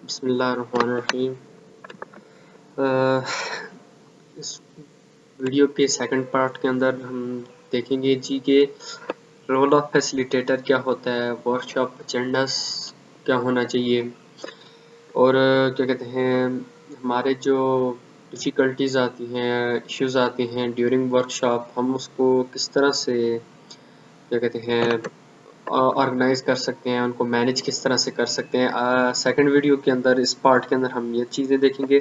बिस्मिल्लाहिर्रहमानिर्रहीम। इस वीडियो के सेकंड पार्ट के अंदर हम देखेंगे जी के रोल ऑफ फैसिलिटेटर क्या होता है, वर्कशॉप एजेंडास क्या होना चाहिए और क्या कहते हैं हमारे जो डिफ़िकल्टीज आती हैं, इश्यूज आती हैं ड्यूरिंग वर्कशॉप, हम उसको किस तरह से क्या कहते हैं ऑर्गेनाइज कर सकते हैं, उनको मैनेज किस तरह से कर सकते हैं। सेकंड वीडियो के अंदर, इस पार्ट के अंदर हम ये चीज़ें देखेंगे।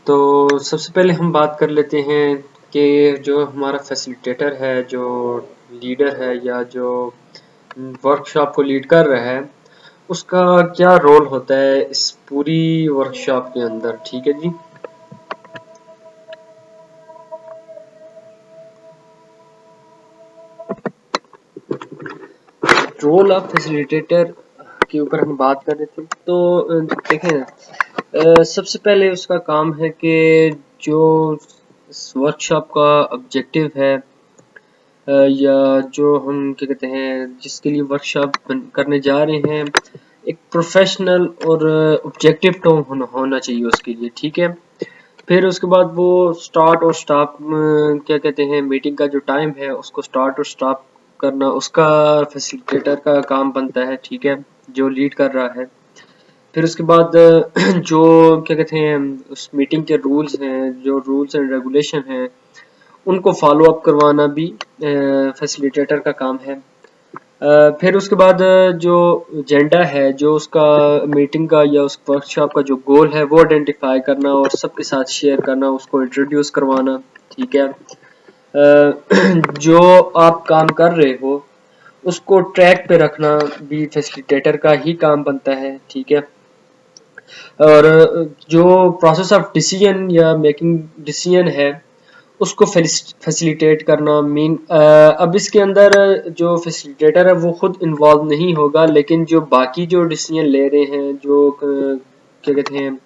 तो सबसे पहले हम बात कर लेते हैं कि जो हमारा फैसिलिटेटर है, जो लीडर है या जो वर्कशॉप को लीड कर रहा है, उसका क्या रोल होता है इस पूरी वर्कशॉप के अंदर। ठीक है जी। रोल ऑफ फैसिलिटेटर के ऊपर हम बात कर रहे थे, तो देखें ना, सबसे पहले उसका काम है कि जो वर्कशॉप का ऑब्जेक्टिव है या जो हम क्या कहते हैं जिसके लिए वर्कशॉप करने जा रहे हैं, एक प्रोफेशनल और ऑब्जेक्टिव टोन होना चाहिए उसके लिए। ठीक है। फिर उसके बाद वो स्टार्ट और स्टॉप क्या कहते हैं मीटिंग का जो टाइम है उसको स्टार्ट और स्टॉप करना उसका फैसिलिटेटर का काम बनता है। ठीक है, जो लीड कर रहा है। फिर उसके बाद जो क्या कहते हैं उस मीटिंग के रूल्स हैं, जो रूल्स एंड रेगुलेशन हैं, उनको फॉलो अप करवाना भी फैसिलिटेटर का काम है। फिर उसके बाद जो एजेंडा है, जो उसका मीटिंग का या उस वर्कशॉप का जो गोल है वो आइडेंटिफाई करना और सबके साथ शेयर करना, उसको इंट्रोड्यूस करवाना। ठीक है। जो आप काम कर रहे हो उसको ट्रैक पे रखना भी फैसिलिटेटर का ही काम बनता है। ठीक है। और जो प्रोसेस ऑफ डिसीजन या मेकिंग डिसीजन है उसको फैसिलिटेट करना मीन अब इसके अंदर जो फैसिलिटेटर है वो खुद इन्वॉल्व नहीं होगा, लेकिन जो बाकी जो डिसीजन ले रहे हैं, जो क्या कहते हैं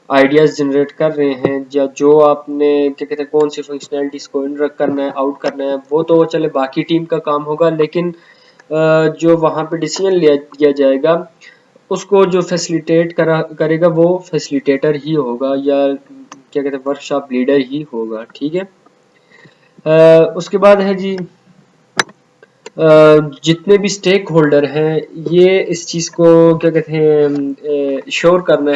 आइडियाज जनरेट कर रहे हैं, या जो आपने क्या कहते हैं कौन सी फंक्शनैलिटीज को इंटरेक्ट करना है, आउट करना है, वो तो चले बाकी टीम का काम होगा, लेकिन जो वहाँ पे डिसीजन लिया जाएगा उसको जो फैसिलिटेट करेगा वो फैसिलिटेटर ही होगा या क्या कहते हैं वर्कशॉप लीडर ही होगा। ठीक है। उसके बाद है जी, जितने भी स्टेक होल्डर हैं, ये इस चीज़ को क्या कहते हैं इंश्योर करना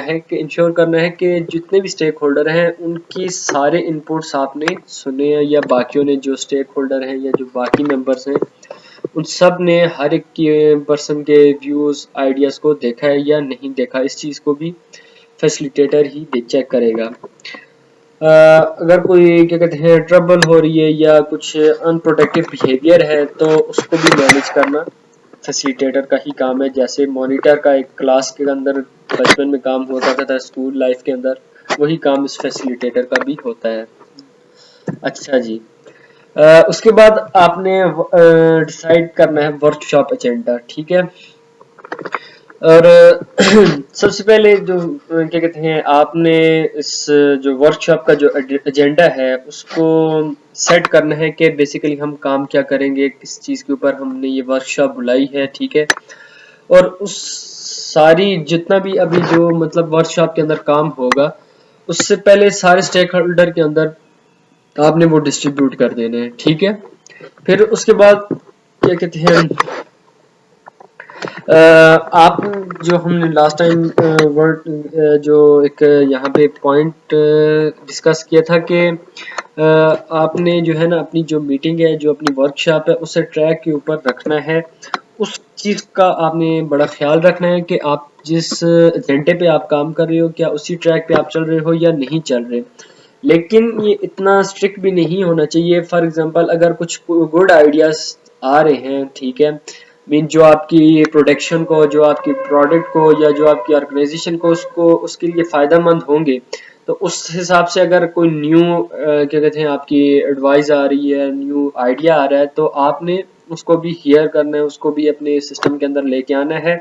है कि जितने भी स्टेक होल्डर हैं उनकी सारे इनपुट्स आपने सुने हैं, या बाकियों ने जो स्टेक होल्डर हैं या जो बाकी मेंबर्स हैं उन सब ने हर एक पर्सन के व्यूज आइडियाज़ को देखा है या नहीं देखा, इस चीज़ को भी फैसिलिटेटर ही चेक करेगा। अगर कोई क्या कहते हैं ट्रबल हो रही है या कुछ अनप्रोडक्टिव बिहेवियर है तो उसको भी मैनेज करना फैसिलिटेटर का ही काम है। जैसे मॉनिटर का एक क्लास के अंदर बचपन में काम होता था स्कूल लाइफ के अंदर, वही काम इस फैसिलिटेटर का भी होता है। अच्छा जी। उसके बाद आपने डिसाइड करना है वर्कशॉप एजेंडा। ठीक है। और सबसे पहले जो क्या कहते हैं आपने इस जो वर्कशॉप का जो एजेंडा है उसको सेट करना है कि बेसिकली हम काम क्या करेंगे, किस चीज़ के ऊपर हमने ये वर्कशॉप बुलाई है। ठीक है। और उस सारी जितना भी अभी जो मतलब वर्कशॉप के अंदर काम होगा उससे पहले सारे स्टेक होल्डर के अंदर आपने वो डिस्ट्रीब्यूट कर देने हैं। ठीक है। फिर उसके बाद क्या कहते हैं आप जो हमने लास्ट टाइम वर्ड जो एक यहाँ पे पॉइंट डिस्कस किया था कि आपने जो है ना अपनी जो मीटिंग है, जो अपनी वर्कशॉप है, उसे ट्रैक के ऊपर रखना है। उस चीज़ का आपने बड़ा ख्याल रखना है कि आप जिस एजेंडे पे आप काम कर रहे हो क्या उसी ट्रैक पे आप चल रहे हो या नहीं चल रहे। लेकिन ये इतना स्ट्रिक्ट भी नहीं होना चाहिए। फॉर एग्जांपल अगर कुछ गुड आइडियाज आ रहे हैं, ठीक है, मीन जो आपकी प्रोडक्शन को, जो आपकी प्रोडक्ट को या जो आपकी ऑर्गेनाइजेशन को उसको उसके लिए फ़ायदा मंद होंगे, तो उस हिसाब से अगर कोई न्यू क्या कहते हैं आपकी एडवाइस आ रही है, न्यू आइडिया आ रहा है, तो आपने उसको भी हियर करना है, उसको भी अपने सिस्टम के अंदर लेके आना है।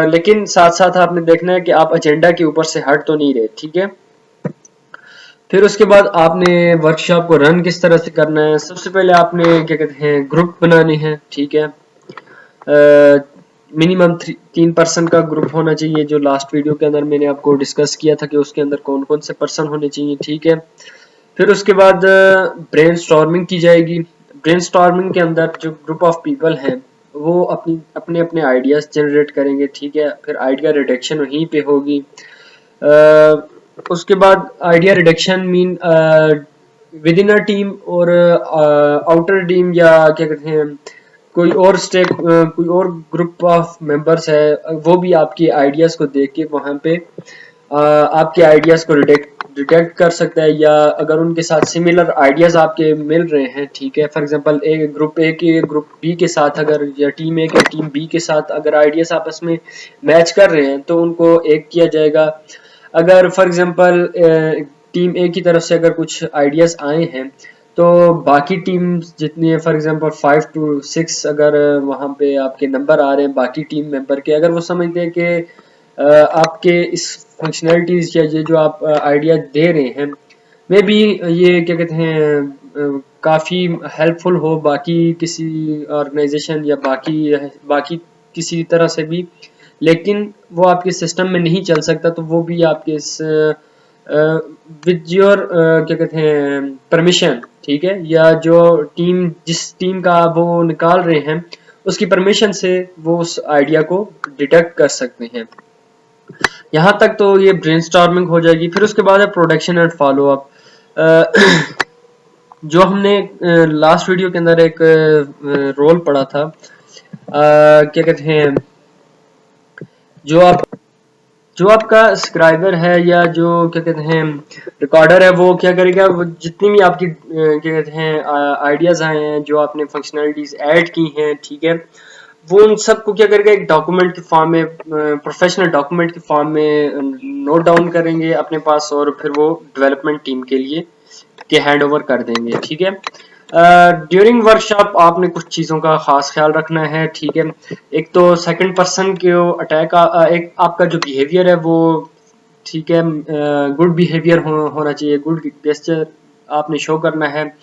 लेकिन साथ साथ आपने देखना है कि आप एजेंडा के ऊपर से हट तो नहीं रहे। ठीक है। फिर उसके बाद आपने वर्कशॉप को रन किस तरह से करना है। सबसे पहले आपने क्या कहते हैं ग्रुप बनाने हैं। ठीक है। मिनिमम 3 पर्सन का ग्रुप होना चाहिए, जो लास्ट वीडियो के अंदर मैंने आपको डिस्कस किया था कि उसके अंदर कौन कौन से पर्सन होने चाहिए, ठीक है। फिर उसके बाद ब्रेनस्टॉर्मिंग की जाएगी। ब्रेनस्टॉर्मिंग के अंदर जो ग्रुप ऑफ पीपल हैं वो अपने अपने आइडियाज जनरेट करेंगे, ठीक है। फिर आइडिया रिडक्शन वहीं पे होगी। उसके बाद idea reduction mean with in a team और आउटर टीम, या क्या कहते हैं, कोई और ग्रुप ऑफ मेंबर्स है, वो भी आपके आइडियाज को देख के वहां पे आपके आइडियाज को डिटेक्ट कर सकता है, या अगर उनके साथ सिमिलर आइडियाज आपके मिल रहे हैं, ठीक है। फॉर एग्जांपल एक ग्रुप ए के ग्रुप बी के साथ अगर, या टीम ए के टीम बी के साथ अगर आइडियाज आपस में मैच कर रहे हैं तो उनको एक किया जाएगा। अगर फॉर एग्जांपल टीम ए की तरफ से अगर कुछ आइडियाज आए हैं तो बाकी टीम जितनी है, फॉर एग्जांपल 5 to 6 अगर वहां पे आपके नंबर आ रहे हैं बाकी टीम मेंबर के, अगर वो समझते हैं कि आपके इस फंक्शनैलिटीज या ये जो आप आइडिया दे रहे हैं मे बी ये क्या कहते हैं काफ़ी हेल्पफुल हो बाकी किसी ऑर्गेनाइजेशन या बाकी किसी तरह से भी, लेकिन वो आपके सिस्टम में नहीं चल सकता, तो वो भी आपके इस विद योर क्या कहते हैं परमिशन, ठीक है, या जो टीम जिस टीम का वो निकाल रहे हैं उसकी परमिशन से वो उस आइडिया को डिटेक्ट कर सकते हैं। यहाँ तक तो ये ब्रेनस्टॉर्मिंग हो जाएगी। फिर उसके बाद है प्रोडक्शन एंड फॉलो अप। जो हमने लास्ट वीडियो के अंदर एक रोल पढ़ा था, क्या कहते हैं, जो आप जो आपका स्क्राइबर है या जो क्या कहते हैं रिकॉर्डर है, वो क्या करेगा, वो जितनी भी आपकी क्या कहते हैं आइडियाज आए हैं, जो आपने फंक्शनैलिटीज ऐड की हैं, ठीक है, वो उन सबको क्या करेगा एक डॉक्यूमेंट के फॉर्म में, प्रोफेशनल डॉक्यूमेंट के फॉर्म में नोट डाउन करेंगे अपने पास, और फिर वो डेवलपमेंट टीम के लिए के हैंड ओवर कर देंगे, ठीक है। ड्यूरिंग वर्कशॉप आपने कुछ चीज़ों का खास ख्याल रखना है, ठीक है। एक तो सेकंड पर्सन के अटैक, एक आपका जो बिहेवियर है वो, ठीक है, गुड बिहेवियर होना चाहिए, गुड गेस्चर आपने शो करना है।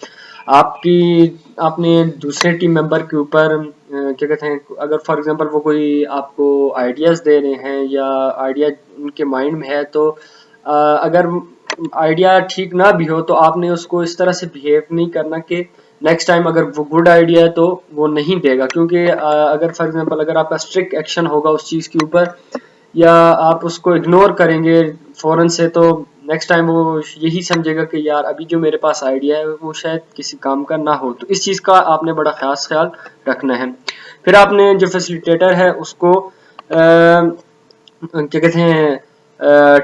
आपकी आपने दूसरे टीम मेंबर के ऊपर क्या कहते हैं, अगर फॉर एग्जांपल वो कोई आपको आइडियाज दे रहे हैं या आइडिया उनके माइंड में है, तो अगर आइडिया ठीक ना भी हो तो आपने उसको इस तरह से बिहेव नहीं करना कि नेक्स्ट टाइम अगर वो गुड आइडिया है तो वो नहीं देगा, क्योंकि अगर फॉर एग्जांपल अगर आपका स्ट्रिक्ट एक्शन होगा उस चीज़ के ऊपर, या आप उसको इग्नोर करेंगे फौरन से, तो नेक्स्ट टाइम वो यही समझेगा कि यार अभी जो मेरे पास आइडिया है वो शायद किसी काम का ना हो, तो इस चीज़ का आपने बड़ा खास ख्याल रखना है। फिर आपने जो फैसिलिटेटर है उसको क्या कहते हैं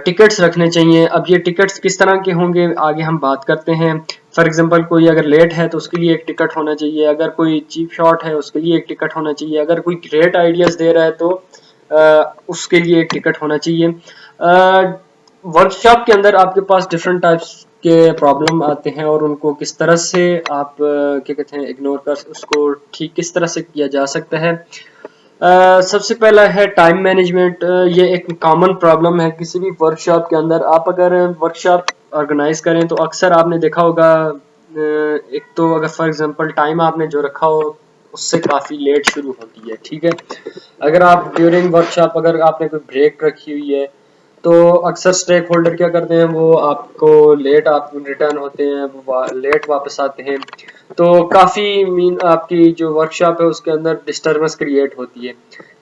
टिकट्स रखने चाहिए। अब ये टिकट्स किस तरह के होंगे आगे हम बात करते हैं। फॉर एग्जांपल कोई अगर लेट है तो उसके लिए एक टिकट होना चाहिए, अगर कोई चीप शॉट है उसके लिए एक टिकट होना चाहिए, अगर कोई ग्रेट आइडियाज दे रहा है तो उसके लिए एक टिकट होना चाहिए। वर्कशॉप के अंदर आपके पास डिफरेंट टाइप्स के प्रॉब्लम आते हैं और उनको किस तरह से आप क्या कहते हैं इग्नोर कर उसको ठीक किस तरह से किया जा सकता है। सबसे पहला है टाइम मैनेजमेंट। ये एक कॉमन प्रॉब्लम है किसी भी वर्कशॉप के अंदर। आप अगर वर्कशॉप ऑर्गेनाइज करें तो अक्सर आपने देखा होगा एक तो अगर फॉर एग्जांपल टाइम आपने जो रखा हो उससे काफ़ी लेट शुरू होती है, ठीक है। अगर आप ड्यूरिंग वर्कशॉप अगर आपने कोई ब्रेक रखी हुई है तो अक्सर स्टेक होल्डर क्या करते हैं, वो आपको लेट आप रिटर्न होते हैं, वो लेट वापस आते हैं, तो काफ़ी मीन आपकी जो वर्कशॉप है उसके अंदर डिस्टर्बेंस क्रिएट होती है।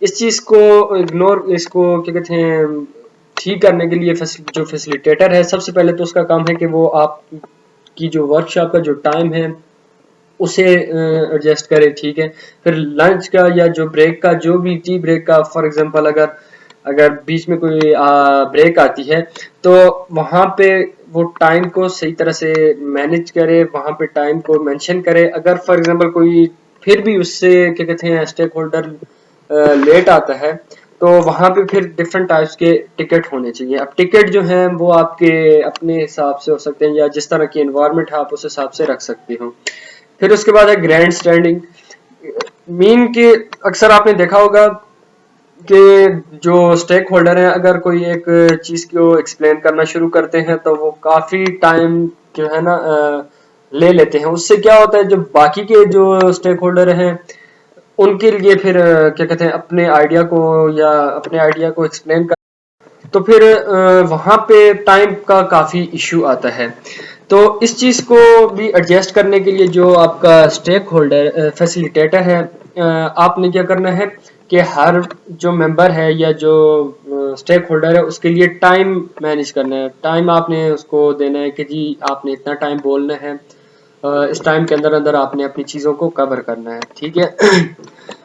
इस चीज़ को इग्नोर, इसको क्या कहते हैं ठीक करने के लिए जो फैसिलिटेटर है सबसे पहले तो उसका काम है कि वो आपकी जो वर्कशॉप का जो टाइम है उसे एडजस्ट करे, ठीक है। फिर लंच का या जो ब्रेक का जो भी टी ब्रेक का फॉर एग्जांपल अगर अगर बीच में कोई ब्रेक आती है तो वहाँ पे वो टाइम को सही तरह से मैनेज करे, वहाँ पे टाइम को मेंशन करे। अगर फॉर एग्जांपल कोई फिर भी उससे क्या कहते हैं स्टेक होल्डर लेट आता है तो वहाँ पे फिर डिफरेंट टाइप्स के टिकट होने चाहिए। अब टिकट जो है वो आपके अपने हिसाब से हो सकते हैं या जिस तरह की एनवायरनमेंट है आप उस हिसाब से रख सकते हो। फिर उसके बाद है ग्रैंड स्टैंडिंग। मीन के अक्सर आपने देखा होगा कि जो स्टेक होल्डर हैं अगर कोई एक चीज को एक्सप्लेन करना शुरू करते हैं तो वो काफी टाइम जो है ना ले लेते हैं। उससे क्या होता है जो बाकी के जो स्टेक होल्डर हैं उनके लिए फिर क्या कहते हैं अपने आइडिया को या अपने आइडिया को एक्सप्लेन कर, तो फिर वहाँ पे टाइम का काफ़ी इशू आता है। तो इस चीज़ को भी एडजस्ट करने के लिए जो आपका स्टेक होल्डर फैसिलिटेटर है, आपने क्या करना है कि हर जो मेंबर है या जो स्टेक होल्डर है उसके लिए टाइम मैनेज करना है। टाइम आपने उसको देना है कि जी आपने इतना टाइम बोलना है, इस टाइम के अंदर अंदर आपने अपनी चीज़ों को कवर करना है, ठीक है।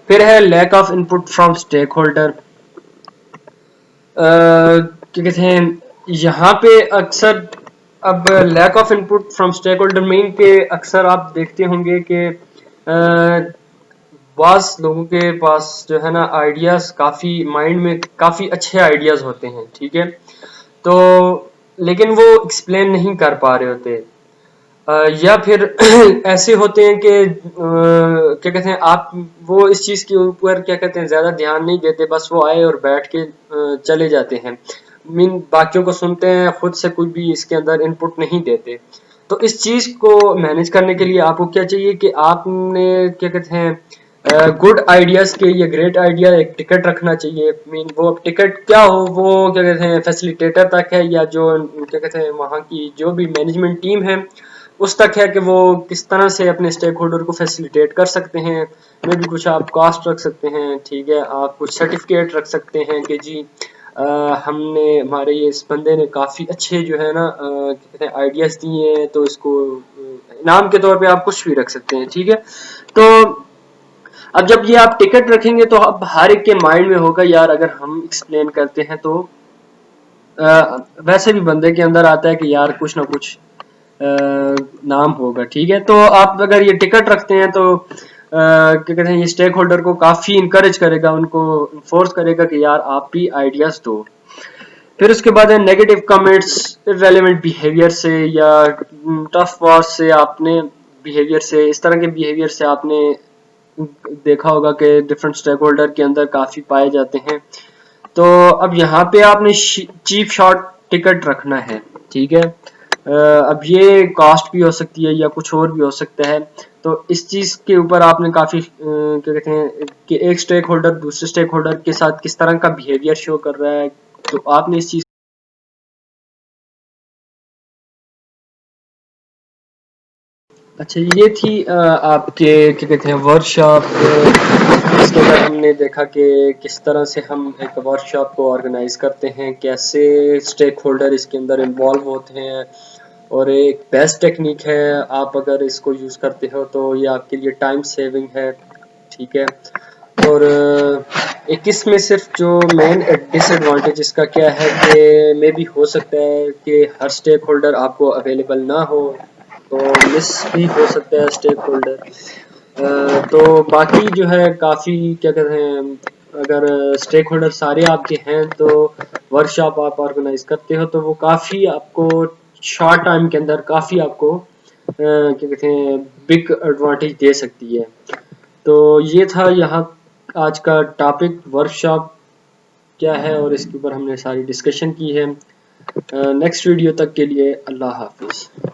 फिर है lack of input from stakeholder. क्या कहते हैं यहाँ पे अक्सर, अब lack of input from stakeholder mean के अक्सर आप देखते होंगे कि बास लोगों के पास जो है ना आइडियाज काफ़ी माइंड में काफ़ी अच्छे आइडियाज होते हैं, ठीक है। तो लेकिन वो एक्सप्लेन नहीं कर पा रहे होते, या फिर ऐसे होते हैं कि क्या कहते हैं आप वो इस चीज़ के ऊपर क्या कहते हैं ज़्यादा ध्यान नहीं देते, बस वो आए और बैठ के चले जाते हैं, मीन बाकियों को सुनते हैं, खुद से कुछ भी इसके अंदर इनपुट नहीं देते। तो इस चीज़ को मैनेज करने के लिए आपको क्या चाहिए कि आपने क्या कहते हैं गुड आइडियाज के या ग्रेट आइडिया एक टिकट रखना चाहिए। मीन वो टिकट क्या हो, वो क्या कहते हैं फैसिलिटेटर तक है या जो क्या कहते हैं वहाँ की जो भी मैनेजमेंट टीम है उस तक है कि वो किस तरह से अपने स्टेक होल्डर को फैसिलिटेट कर सकते हैं। मे भी कुछ आप कास्ट रख सकते हैं, ठीक है, आप कुछ सर्टिफिकेट रख सकते हैं कि जी हमने हमारे ये इस बंदे ने काफ़ी अच्छे जो है ना कहते हैं आइडियाज़ दिए हैं, तो इसको इनाम के तौर पे आप कुछ भी रख सकते हैं, ठीक है। तो अब जब ये आप टिकट रखेंगे तो अब हर एक के माइंड में होगा यार अगर हम एक्सप्लेन करते हैं तो वैसे भी बंदे के अंदर आता है कि यार कुछ ना कुछ नाम होगा, ठीक है। तो आप अगर ये टिकट रखते हैं तो क्या कहते हैं ये स्टेक होल्डर को काफ़ी इंकरेज करेगा, उनको फोर्स करेगा कि यार आप भी आइडियाज़ दो। फिर उसके बाद है नेगेटिव कमेंट्स, इररेलेवेंट बिहेवियर से या टफ वर्ड्स से, आपने बिहेवियर से, इस तरह के बिहेवियर से आपने देखा होगा कि डिफरेंट स्टेक होल्डर के अंदर काफ़ी पाए जाते हैं। तो अब यहाँ पे आपने चीप शॉट टिकट रखना है, ठीक है। अब ये कॉस्ट भी हो सकती है या कुछ और भी हो सकता है। तो इस चीज़ के ऊपर आपने काफ़ी क्या कहते हैं कि एक स्टेक होल्डर दूसरे स्टेक होल्डर के साथ किस तरह का बिहेवियर शो कर रहा है, तो आपने इस चीज़। अच्छा, ये थी आपके क्या कहते हैं वर्कशॉप। इसके अंदर हमने देखा कि किस तरह से हम एक वर्कशॉप को ऑर्गेनाइज करते हैं, कैसे स्टेक होल्डर इसके अंदर इन्वॉल्व होते हैं, और एक बेस्ट टेक्निक है, आप अगर इसको यूज़ करते हो तो ये आपके लिए टाइम सेविंग है, ठीक है। और एक इसमें सिर्फ जो मेन डिसएडवांटेज इसका क्या है कि मे भी हो सकता है कि हर स्टेक होल्डर आपको अवेलेबल ना हो, तो मिस भी हो सकता है स्टेक होल्डर। तो बाकी जो है काफ़ी क्या कहते हैं अगर स्टेक होल्डर सारे आपके हैं तो वर्कशॉप आप ऑर्गेनाइज करते हो तो वो काफ़ी आपको शॉर्ट टाइम के अंदर काफ़ी आपको क्या कहते हैं बिग एडवांटेज दे सकती है। तो ये था यहाँ आज का टॉपिक, वर्कशॉप क्या है और इसके ऊपर हमने सारी डिस्कशन की है। नेक्स्ट वीडियो तक के लिए अल्लाह हाफिज़।